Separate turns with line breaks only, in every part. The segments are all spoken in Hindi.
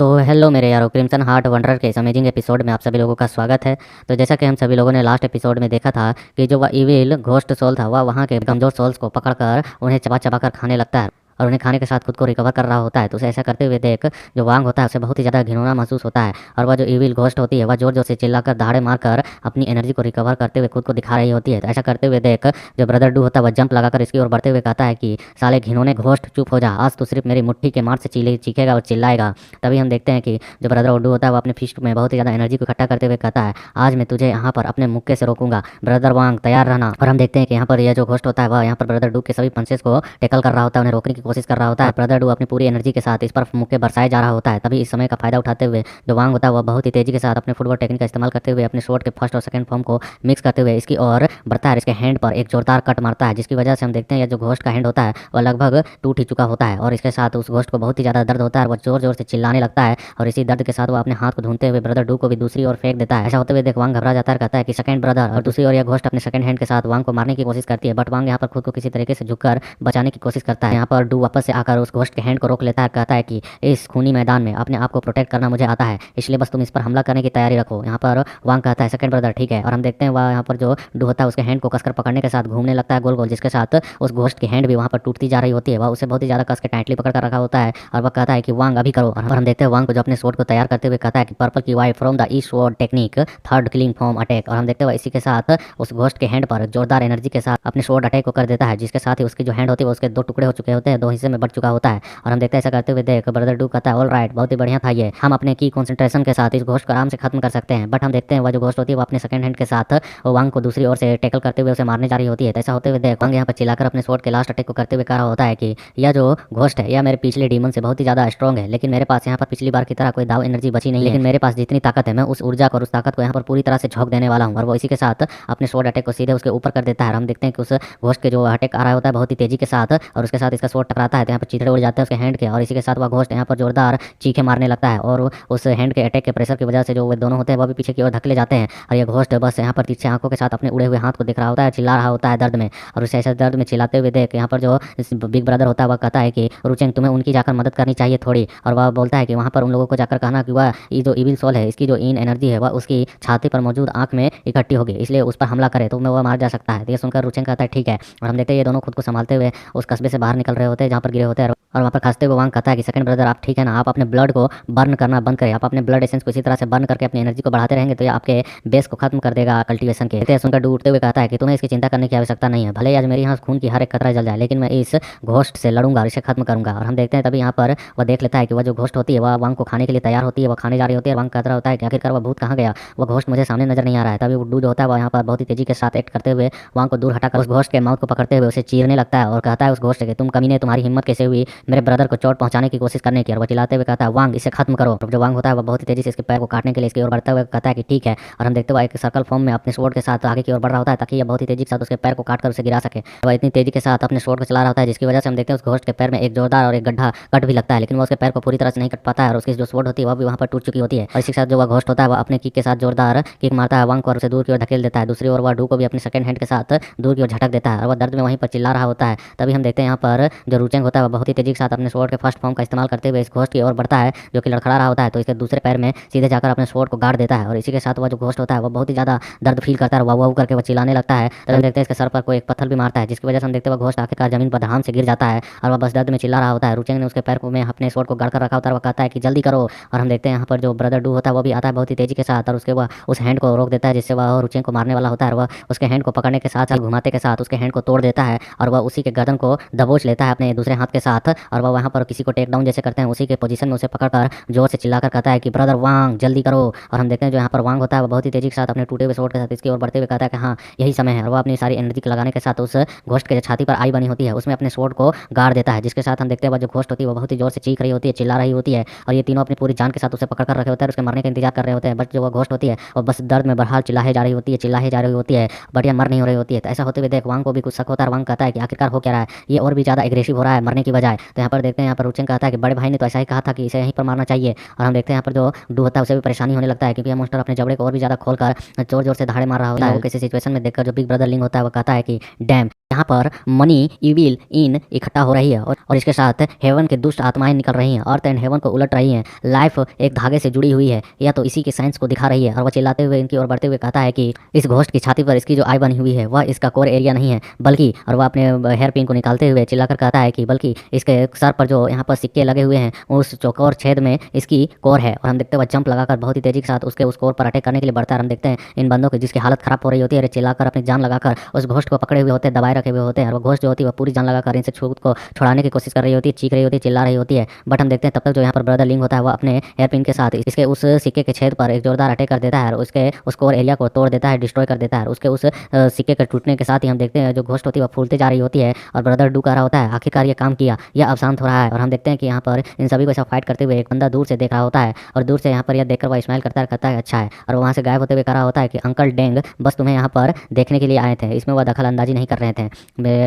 तो हेलो मेरे यारो, क्रिम्सन हार्ट वंडर के इस अमेजिंग एपिसोड में आप सभी लोगों का स्वागत है। तो जैसा कि हम सभी लोगों ने लास्ट एपिसोड में देखा था कि जो वह इविल घोस्ट सोल था वह वहाँ के कमजोर सोल्स को पकड़कर उन्हें चबा चबा कर खाने लगता है और उन्हें खाने के साथ खुद को रिकवर कर रहा होता है। तो उसे ऐसा करते हुए देख जो वांग होता है उसे बहुत ही ज़्यादा घिनौना महसूस होता है और वह जो इविल घोस्ट होती है वह जोर जोर से चिल्लाकर दहाड़े मारकर अपनी एनर्जी को रिकवर करते हुए खुद को दिखा रही होती है। तो ऐसा करते हुए देख जो ब्रदर डू होता है वह जंप लगाकर इसकी ओर बढ़ते हुए कहता है कि साले घिनौने घोस्ट चुप हो जा, आज तो सिर्फ मेरी मुट्ठी के मार से चीखेगा और चिल्लाएगा। तभी हम देखते हैं कि जो ब्रदर ओडू होता है वो अपने फिस्ट में बहुत ही ज़्यादा एनर्जी को इकट्ठा करते हुए कहता है, आज मैं तुझे यहाँ पर अपने मुक्के से रोकूंगा, ब्रदर वांग तैयार रहना। और हम देखते हैं कि यहाँ पर यह जो घोस्ट होता है वह यहाँ पर ब्रदर डू के सभी पंचेस को टेकल कर रहा होता है, उन्हें रोकने की कोशिश कर रहा होता है। ब्रदर डू अपनी पूरी एनर्जी के साथ इस पर मुक्के बरसाए जा रहा होता है। तभी इस समय का फायदा उठाते हुए जो वांग होता है वह बहुत ही तेजी के साथ अपने फुटबॉल टेक्निक का इस्तेमाल करते हुए अपने शॉट के फर्स्ट और सेकंड फॉर्म को मिक्स करते हुए इसकी ओर बढ़ता है। इसके हैंड पर एक जोरदार कट मारता है जिसकी वजह से हम देखते हैं यह जो घोस्ट का हैंड होता है वह लगभग टूट ही चुका होता है और इसके साथ उस घोस्ट को बहुत ही ज़्यादा दर्द होता है और वह जोर जोर से चिल्लाने लगता है और इसी दर्द के साथ वो अपने हाथ को ढूंढते हुए ब्रदर डू को भी दूसरी ओर फेंक देता है। ऐसा होते हुए देख वांग घबरा जाता है, कहता है कि सेकंड ब्रदर। और दूसरी ओर यह घोस्ट अपने सेकंड हैंड के साथ वांग को मारने की कोशिश करती है, बट वांग यहाँ पर खुद को किसी तरीके से झुककर बचाने की कोशिश करता है। यहाँ पर डू वापस से आकर उस घोस्ट के हैंड को रोक लेता है, कहता है कि इस खूनी मैदान में अपने आप को प्रोटेक्ट करना मुझे आता है, इसलिए बस तुम इस पर हमला करने की तैयारी रखो। यहाँ पर वांग कहता है सेकंड ब्रदर ठीक है। और हम देखते हैं वह यहाँ पर जो डू होता है उसके हैंड को कसकर पकड़ने के साथ घूमने लगता है गोल गोल, जिसके साथ उस घोस्ट की हैंड भी वहाँ पर टूटती जा रही होती है। वह उसे बहुत ही ज़्यादा कस के टाइटली पकड़ कर रखा होता है और वह कहता है कि वांग अभी करो। और हम देखते हैं वांग को जो अपने स्वॉर्ड को तैयार करते हुए कहता है कि पर्पल की way from the east sword technique third killing form attack. और हम देखते हैं इसी के साथ उस घोस्ट के हैंड पर जोरदार एनर्जी के साथ अपने स्वॉर्ड अटैक को कर देता है, जिसके साथ ही उसकी जो हैंड होती है उसके दो टुकड़े हो चुके होते हैं, दो हिस्से में बढ़ चुका होता है। और हम देखते हैं ऐसा करते हुए देख ब्रदर डू कहता है ऑल राइट, बहुत ही बढ़िया था ये, हम अपने की कंसंट्रेशन के साथ इस घोस्ट को आराम से खत्म कर सकते हैं। बट हम देखते हैं वह जो घोस्ट होती है वो अपने सेकंड हैंड के साथ वांग को दूसरी ओर से टैकल करते हुए उसे मारने जा रही होती है। ऐसा होते हुए देख वांग यहाँ पर चिल्लाकर अपने स्वॉर्ड के लास्ट अटैक को करते हुए कह रहा होता है कि यह जो घोस्ट है यह मेरे पिछले डीमन से बहुत ही ज़्यादा स्ट्रॉन्ग है, लेकिन मेरे पास यहाँ पर पिछली बार की तरह कोई दाव एनर्जी बची नहीं है, लेकिन मेरे पास जितनी ताकत है मैं उस ऊर्जा को और उस ताकत को यहाँ पर पूरी तरह से झोंक देने वाला हूँ। और वो इसी के साथ अपने स्वॉर्ड अटैक को सीधे उसके ऊपर कर देता है। हम देखते हैं कि उस घोस्ट के जो अटैक आ रहा होता है बहुत ही तेजी के साथ और उसके साथ इसका स्वॉर्ड टकराता है तो यहाँ पर चिथड़े उड़ जाते हैं उसके हैंड के और इसी के साथ वह घोस्ट यहाँ पर जोरदार चीखे मारने लगता है और उस हैंड के अटैक के प्रेशर की वजह से जो वे दोनों होते हैं वह भी पीछे की ओर धकेले जाते हैं। और ये घोस्ट बस यहाँ पर तिरछे आंखों के साथ अपने उड़े हुए हाथ को दिख रहा होता है, चिल्ला रहा होता है दर्द में। और उसे ऐसे दर्द में चिल्लाते हुए देख यहाँ पर जो बिग ब्रदर होता है वह कहता है कि रुचेंग तुम्हें उनकी जाकर मदद करनी चाहिए थोड़ी। और वह बोलता है कि वहाँ पर उन लोगों को जाकर कहना कि वह ये जो इविल सोल है इसकी जो इन एनर्जी है वह उसकी छाती पर मौजूद आंख में इकट्ठी होगी, इसलिए उस पर हमला करे तो वह मार जा सकता है। तो ये सुनकर रुचेंग कहता है ठीक है। और हम देखते हैं ये दोनों खुद को संभालते हुए उस कस्बे से बाहर निकल रहे होते हैं जहाँ पर गिरे होते हैं और वहाँ पर खांसते हुए वांग कहता है कि सेकंड ब्रदर आप ठीक है ना, आप अपने ब्लड को बर्न करना बंद करें, आप अपने ब्लड एसेंस को इसी तरह से बर्न करके अपनी एनर्जी को बढ़ाते रहेंगे तो ये आपके बेस को खत्म कर देगा कल्टीवेशन के। सुनकर डू उठते हुए कहता है कि तुम्हें इसकी चिंता करने की आवश्यकता नहीं है, भले आज मेरे यहाँ खून की हर एक कतरा जल जाए लेकिन मैं इस घोस्ट से लड़ूंगा और इसे खत्म करूंगा। और हम देखते हैं तभी यहाँ पर वह देख लेता है कि वह जो घोस्ट होती है वह वांग को खाने के लिए तैयार होती है, वह खाने जा रही होती है। वांग कहता होता है कि आखिरकार वह भूत कहाँ गया, वह घोस्ट मुझे सामने नजर नहीं आ रहा है। तभी डू जो होता है वह यहाँ पर बहुत ही तेजी के साथ एक्ट करते हुए वांग को दूर हटाकर उस घोस्ट के माउथ को पकड़ते हुए उसे चीरने लगता है और कहता है उस घोस्ट से तुम कमीने, तुम्हारी हिम्मत कैसे हुई मेरे ब्रदर को चोट पहुंचाने की कोशिश करने की। और वह चिल्लाते हुए कहता है वांग इसे खत्म करो। जो वांग होता है वह बहुत ही तेजी से इसके पैर को काटने के लिए इसकी ओर बढ़ता हुए कहता है कि ठीक है। और हम देखते हुए एक सर्कल फॉर्म में अपने स्वॉर्ड के साथ आगे की ओर बढ़ रहा होता है ताकि यह बहुत ही तेजी के साथ उसके पैर को काटकर उसे गिरा सके। वह इतनी तेजी के साथ अपने स्वॉर्ड को चला रहा होता है जिसकी वजह से हम देखते हैं उस घोस्ट के पैर में एक जोरदार और एक गड्ढा कट भी लगता है, लेकिन वह उसके पैर को पूरी तरह से नहीं कट पाता है और उसकी जो स्वॉर्ड होती है वह भी वहाँ पर टूट चुकी होती है। और इसी के साथ जो वह घोस्ट होता है वह अपने किक के साथ जोरदार किक मारता है वांग को और उसे दूर की ओर धकेल देता है। दूसरी ओर वह डू को भी अपने सेकंड हैंड के साथ दूर की ओर झटक देता है और वह दर्द में वहीं पर चिल्ला रहा होता है। तभी हम देखते हैं यहाँ पर जो रुचेंग होता है वह बहुत ही तेजी के साथ अपने स्वॉर्ड के फर्स्ट फॉर्म का इस्तेमाल करते हुए इस घोस्ट की ओर बढ़ता है जो कि लड़खड़ा रहा होता है, तो इसके दूसरे पैर में सीधे जाकर अपने स्वॉर्ड को गाड़ देता है। और इसी के साथ वह जो घोस्ट होता है वह बहुत ही ज्यादा दर्द फील करता है, वाह वाह करके वह चिल्लाने लगता है। तभी हम देखते हैं इसके सर पर कोई एक पत्थर भी मारता है जिसकी वजह से हम देखते हैं वह घोस्ट आखिरकार जमीन पर धाम से गिर जाता है और वह बस दर्द में चिल्ला रहा होता है। रुचेंग ने उसके पैर में अपने स्वॉर्ड को गाड़ कर रखा होता है, वह कहता है कि जल्दी करो। और हम देखते हैं यहाँ पर जो ब्रदर डू होता है वो भी आता है बहुत ही तेजी के साथ और उसके वह उस हैंड को रोक देता है जिससे वह रुचेंग को मारने वाला होता है। वह उसके हैंड को पकड़ने के साथ घुमाते के साथ उसके हैंड को तोड़ देता है और वह उसी के गर्दन को दबोच लेता है अपने दूसरे हाथ के साथ और वह वहाँ पर किसी को टेक डाउन जैसे करते हैं उसी के पोजीशन में उसे पकड़कर जोर से चिल्लाकर कहता है कि ब्रदर वांग जल्दी करो। और हम देखते हैं जो यहाँ पर वांग होता है वो बहुत ही तेजी के साथ अपने टूटे हुए स्वॉर्ड के साथ इसकी ओर बढ़ते हुए कहता है कि हाँ यही समय है। और वह अपनी सारी एनर्जी लगाने के साथ उस घोस्ट के छाती पर आई बनी होती है उसमें अपने स्वॉर्ड को गाड़ देता है, जिसके साथ हम देखते हैं वह जो घोस्ट होती है वो बहुत ही जोर से चीख रही होती है, चिल्ला रही होती है और ये तीनों अपनी पूरी जान के साथ उसे पकड़ कर रखे होते हैं, उसके मरने का इंतजार कर रहे होते हैं। बट जो वो घोस्ट होती है वो बस दर्द में बरहाल चिल्लाए जा रही होती है, चिल्लाए जा रही होती है, बट यह मर नहीं हो रही होती है। तो ऐसा होते हुए देख वांग को भी कुछ शक होता है। वांग कहता है कि आखिरकार हो क्या रहा है, ये और भी ज्यादा एग्रेसिव हो रहा है मरने की बजाय। तो यहाँ पर देखते हैं यहाँ पर रुचेंग कहता है कि बड़े भाई ने तो ऐसा ही कहा था कि इसे यहीं पर मारना चाहिए। और हम देखते हैं यहाँ पर जो डू होता है उसे भी परेशानी होने लगता है क्योंकि यह monster अपने जबड़े को और भी ज्यादा खोलकर जोर जोर से दहाड़े मार रहा होता है। वो किसी सिचुएशन में देखकर जो बिग ब्रदर लिंग होता है वो कहता है कि डैम यहाँ पर मनी इविल इन इकट्ठा हो रही है और इसके साथ हेवन के दुष्ट आत्माएं निकल रही हैं, अर्थ एंड हेवन को उलट रही हैं। लाइफ एक धागे से जुड़ी हुई है, या तो इसी के साइंस को दिखा रही है। और वह चिल्लाते हुए इनकी ओर बढ़ते हुए कहता है कि इस घोस्ट की छाती पर इसकी जो आई बनी हुई है वह इसका कोर एरिया नहीं है, बल्कि, और वह अपने हेयर पिन को निकालते हुए चिल्लाकर कहता है कि बल्कि इसके सर पर जो यहाँ पर सिक्के लगे हुए हैं उस चौकोर छेद में इसकी कोर है। और हम देखते हैं वह जंप लगाकर बहुत ही तेजी के साथ उस कोर पर अटैक करने के लिए बढ़ता है। हम देखते हैं इन बंदों की जिसकी हालत खराब हो रही होती है, चिल्लाकर अपनी जान लगाकर उस घोस्ट को पकड़े हुए होते हैं, दबाए रखे हुए होते हैं। और वो घोस्ट जो होती है वह पूरी जान लगाकर इनसे खुद को छुड़ाने की कोशिश कर रही होती है, चीख रही होती है, चिल्ला रही होती है। बट हम देखते हैं तब तक जो यहाँ पर ब्रदर लिंग होता है वह अपने हेयर पिन के साथ इसके उस सिक्के के छेद पर एक जोरदार अटैक कर देता है और उसके उस कोर एरिया को तोड़ देता है, डिस्ट्रॉय कर देता है। उसके उस सिक्के के टूटने के साथ ही हम देखते हैं जो घोस्ट होती है वह फूलते जा रही होती है और ब्रदर डू कह रहा होता है आखिरकार ये काम किया, यह अब शांत हो रहा है। और हम देखते हैं कि यहाँ पर इन सभी को ऐसा फाइट करते हुए एक बंदा दूर से देख रहा होता है और दूर से यहाँ पर यह देखकर वह स्माइल करता है, कहता है अच्छा है। और वहाँ से गायब होते हुए कह रहा होता है कि अंकल डेंग बस तुम्हें यहाँ पर देखने के लिए आए थे। इसमें वह दखल अंदाजी नहीं कर रहे थे।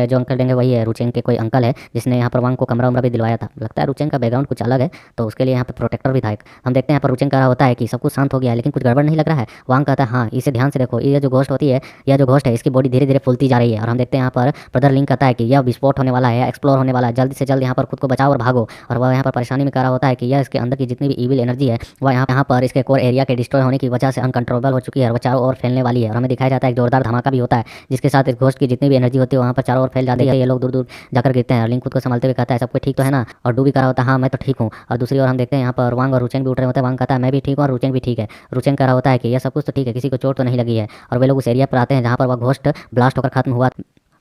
जो अंकल डेंग है वही है रुचेंग के कोई अंकल है जिसने यहाँ पर वांग को कमरा उमरा भी दिलवाया था। लगता है रुचेंग का बैकग्राउंड कुछ अलग है, तो उसके लिए यहाँ पर प्रोटेक्टर भी था एक। हम देखते हैं यहाँ पर रुचेंग कह रहा होता है कि सब कुछ शांत हो गया है लेकिन कुछ गड़बड़ नहीं लग रहा है। वांग कहता है हाँ इसे ध्यान से देखो, ये जो घोस्ट होती है, यह जो घोस्ट है इसकी बॉडी धीरे धीरे फूलती जा रही है। और हम देखते हैं यहाँ पर ब्रदर लिंग कहता है कि यह विस्फोट होने वाला है, एक्सप्लोर होने वाला है, जल्दी से जल्द यहाँ पर खुद को बचाओ और भागो। और वह यहाँ पर परेशानी में कह रहा होता है कि यह इसके अंदर की जितनी भी इविल एनर्जी है वह यहाँ पर इसके कोर एरिया के डिस्ट्रॉय होने की वजह से अनकंट्रोलेबल हो चुकी है और वह चारों ओर फैलने वाली है। और हमें दिखाया जाता है एक जोरदार धमाका भी होता है जिसके साथ इस घोस्ट की जितनी भी एनर्जी होती है वहाँ पर चारों ओर फैल जाती है। ये लोग दूर दूर जाकर गिरते हैं। लिंग खुद को संभालते हुए कहता है सबको ठीक तो है ना, और डू भी कह रहा होता है हाँ मैं तो ठीक हूँ। और दूसरी ओर हम देखते हैं यहाँ पर वांग और रुचेंग भी उठ रहे होते हैं। वांग कहता है मैं भी ठीक हूँ और रुचेंग भी ठीक है। रुचेंग कह रहा होता है कि यह सब कुछ तो ठीक है, किसी को चोट तो नहीं लगी है। और वे लोग उस एरिया पर आते हैं जहाँ पर वह घोस्ट ब्लास्ट होकर खत्म हुआ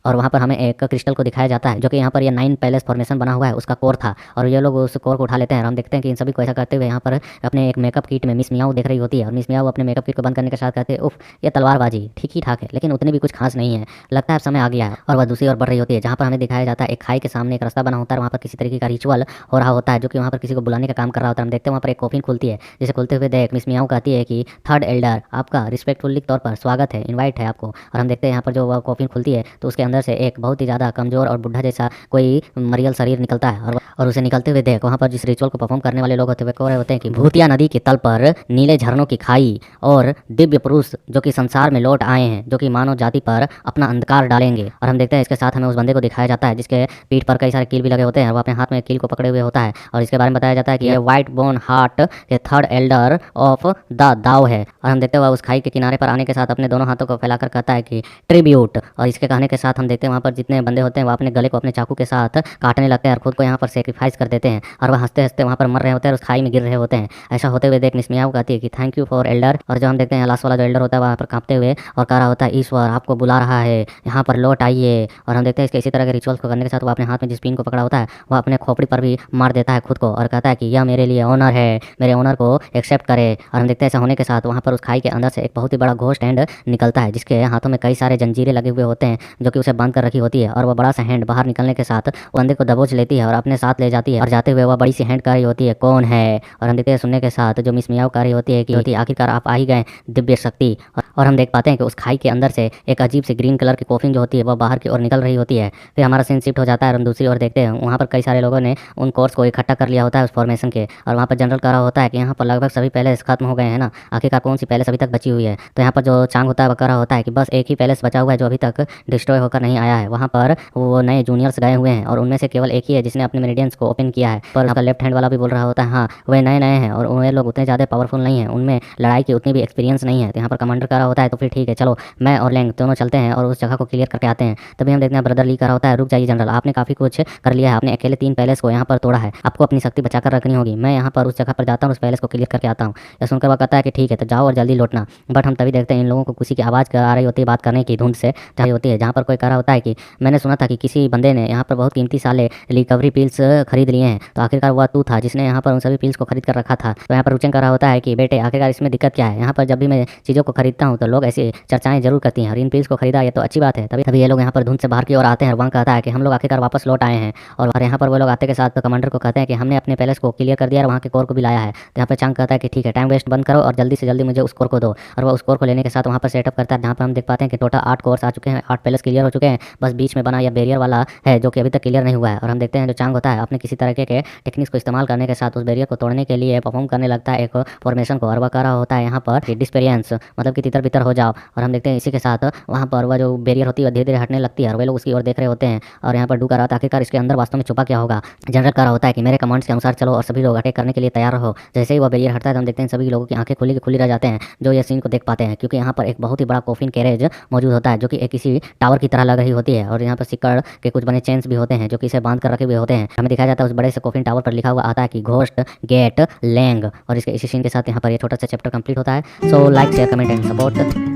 और वहाँ पर हमें एक क्रिस्टल को दिखाया जाता है जो कि यहाँ पर ये 9 पैलेस फॉर्मेशन बना हुआ है उसका कोर था। और ये लोग उस कोर को उठा लेते हैं और हम देखते हैं कि इन सभी को ऐसा करते हुए यहाँ पर अपने एक मेकअप किट में मिस मियाओ देख रही होती है। और मिस मियाओ अपने मेकअप किट को बंद करने के साथ कहते हैं उफ ये तलवारबाजी ठीक ही ठाक है लेकिन उतनी भी कुछ खास नहीं है, लगता है अब समय आ गया है। और वह दूसरी ओर बढ़ रही होती है जहाँ पर हमें दिखाया जाता है एक खाई के सामने एक रास्ता बना होता है, वहाँ पर किसी तरीके का रिचुअल हो रहा होता है जो कि वहाँ पर किसी को बुलाने का काम कर रहा होता है। हम देखते हैं वहाँ पर एक कॉफिन खुलती है, जिसे खुलते हुए देख मिस मियाओ कहती है कि थर्ड एल्डर आपका रिस्पेक्टफुली तौर पर स्वागत है, इन्वाइट है आपको। और हम देखते हैं यहाँ पर जो वह कॉफिन खुलती है तो उसके अंदर से एक बहुत ही ज़्यादा कमजोर और बुढ़ा जैसा कोई मरियल शरीर निकलता है। और उसे निकलते हुए देख वहाँ पर जिस रिचुअल को परफॉर्म करने वाले लोग होते हुए कह रहे होते हैं कि भूतिया नदी के तल पर नीले झरनों की खाई और दिव्य पुरुष जो कि संसार में लौट आए हैं जो कि मानव जाति पर अपना अंधकार डालेंगे। और हम देखते हैं इसके साथ हमें उस बंदे को दिखाया जाता है जिसके पीठ पर कई सारे कील भी लगे होते हैं, वो अपने हाथ में कील को पकड़े हुए होता है। और इसके बारे में बताया जाता है कि यह व्हाइट बोन हार्ट के थर्ड एल्डर ऑफ द दाव है। और हम देखते हैं वह उस खाई के किनारे पर आने के साथ अपने दोनों हाथों को फैलाकर कहता है कि ट्रिब्यूट। और इसके कहने के साथ हम देखते हैं वहाँ पर जितने बंदे होते हैं वो अपने गले को अपने चाकू के साथ काटने लगते हैं और खुद को यहाँ पर सेक्रीफाइस कर देते हैं और वह हंसते हंसते वहाँ पर मर रहे होते हैं और उस खाई में गिर रहे होते हैं। ऐसा होते हुए देख मिस मियाओ कहती है कि थैंक यू फॉर एल्डर। और जो हम देखते हैं लास्ट वाला जो एल्डर होता है वहाँ पर कांपते हुए और कह रहा होता है ईश्वर आपको बुला रहा है, यहाँ पर लौट आइए। और हम देखते हैं इसके इसी तरह के रिचुअल्स को करने के साथ वो अपने हाथ में जिस पिन को पकड़ा होता है वह अपने खोपड़ी पर भी मार देता है खुद को और कहता है कि यह मेरे लिए ऑनर है, मेरे ऑनर को एक्सेप्ट करे। और हम देखते हैं ऐसा होने के साथ वहाँ पर उस खाई के अंदर से एक बहुत ही बड़ा घोस्ट हैंड निकलता है जिसके हाथों में कई सारे जंजीरें लगे हुए होते हैं जो कि उसे बांध कर रखी होती है। और वह बड़ा सा हैंड बाहर निकलने के साथ बंदे को दबोच लेती है और अपने साथ ले जाती है। और जाते हुए वह बड़ी सी हैंड कर रही होती है कौन है। और हम देखते हैं सुनने के साथ जो मिस मियाओ कर रही होती है कि आखिरकार आप आ ही गए दिव्य शक्ति। और हम देख पाते हैं कि उस खाई के अंदर से एक अजीब सी ग्रीन कलर की कॉफिन जो होती है वह बाहर की ओर निकल रही होती है। फिर हमारा सीन शिफ्ट हो जाता है और हम दूसरी ओर देखते हैं वहाँ पर कई सारे लोगों ने उन कोर्स को इकट्ठा कर लिया होता है उस फॉर्मेशन के। और वहाँ पर जनरल कह रहा होता है कि यहाँ पर लगभग सभी पैलेस खत्म हो गए हैं ना, आखिरकार कौन सी पैलेस अभी तक बची हुई है। तो यहाँ पर जो चांग होता है वह कह रहा होता है कि बस एक ही पैलेस बचा हुआ है जो अभी तक डिस्ट्रॉय होकर नहीं आया है। वहाँ पर वो नए जूनियर्स गए हुए हैं और उनमें से केवल एक ही है जिसने अपने मेरिडियंस को ओपन किया है। पर लेफ्ट हैंड वाला भी बोल रहा होता है हाँ वे नए नए हैं और वे लोग उतने ज़्यादा पावरफुल नहीं है, उनमें लड़ाई की उतनी भी एक्सपीरियंस नहीं है। तो यहाँ पर कमांडर कह रहा होता है तो फिर ठीक है चलो मैं और लैंग दोनों चलते हैं और उस जगह को क्लियर करके आते हैं। तभी हम देखते हैं ब्रदर ली कह रहा होता है रुक जाइए जनरल, आपने काफ़ी कुछ कर लिया है, आपने अकेले 3 पैलेस को यहाँ पर तोड़ा है, आपको अपनी शक्ति बचाकर रखनी होगी। मैं यहाँ पर उस जगह पर जाता हूँ, उस पैलेस को क्लियर करके आता हूँ। यह सुनकर वह कहता है कि ठीक है तो जाओ और जल्दी लौटना। बट हम तभी देखते हैं इन लोगों को किसी की आवाज़ आ रही होती है बात करने की धुंध से चाहे होती है, जहाँ पर कोई कह रहा होता है कि मैंने सुना था कि किसी बंदे ने यहाँ पर बहुत कीमती साले रिकवरी पिल्स खरीद लिए हैं, तो आखिरकार वह तू था जिसने यहाँ पर उन सभी पिल्स को खरीद कर रखा था। तो यहाँ पर रुचेंग कह रहा होता है कि बेटे आखिरकार इसमें दिक्कत क्या है, यहाँ पर जब भी मैं चीज़ों को खरीदता हूँ तो लोग ऐसी चर्चाएं जरूर करती हैं और इन पिल्स को खरीदा ये तो अच्छी बात है। तभी ये लोग यहाँ पर धुंध से बाहर की ओर आते हैं और वहाँ कहता है कि हम लोग आखिरकार वापस लौट आए हैं। और यहाँ पर वो लोग आते के साथ कमांडर को कहते हैं कि हमने अपने पैलेस को क्लियर कर दिया और वहाँ के कोर को भी लाया है। तो यहाँ पर चांग कहता है कि ठीक है टाइम वेस्ट बंद करो और जल्दी से जल्दी मुझे उस कोर को दो। और वह उस कोर को लेने के साथ वहाँ पर सेटअप करता है जहाँ पर हम देख पाते हैं कि टोटल 8 कोर्स आ चुके हैं, 8 पैलेस क्लियर हो चुके हैं, बस बीच में बना यह बैरियर वाला है जो कि अभी तक क्लियर नहीं हुआ है। और हम देखते हैं जो चांग होता है अपने किसी तरीके के टेक्निक्स को इस्तेमाल करने के साथ उस बैरियर को तोड़ने के लिए परफॉर्म करने लगता है एक फॉर्मेशन को, और वह कह रहा होता है यहाँ पर डिस्पेरियंस मतलब कि तितर बितर हो जाओ। और हम देखते हैं इसी के साथ वहाँ पर वह जो बैरियर होती है धीरे धीरे हटने लगती है और वे लोग उसकी ओर देख रहे होते हैं। और यहाँ पर डू कर रहा था आखिरकार इसके अंदर वास्तव में छुपा क्या होगा। जनरल कह रहा होता है कि मेरे कमांड्स के अनुसार चलो और सभी लोग अटैक करने के लिए तैयार रहो। जैसे ही वह बैरियर हटता है तो हम देखते हैं सभी लोगों की आंखें खुली की खुली रह जाते हैं जो ये सीन को देख पाते हैं, क्योंकि यहाँ पर एक बहुत ही बड़ा कॉफिन कैरेज मौजूद होता है जो कि एक किसी टावर की तरह लग रही होती है। और यहाँ पर सिक्कड़ के कुछ बने चेन्स भी होते हैं जो कि इसे बांध कर रखे हुए होते हैं। हमें दिखाया जाता है उस बड़े से कॉफिन टावर पर लिखा हुआ आता है कि घोस्ट गेट लैंग। और इसके इसी सीन के साथ यहाँ पर ये छोटा सा चैप्टर कंप्लीट होता है। So like share comment and support.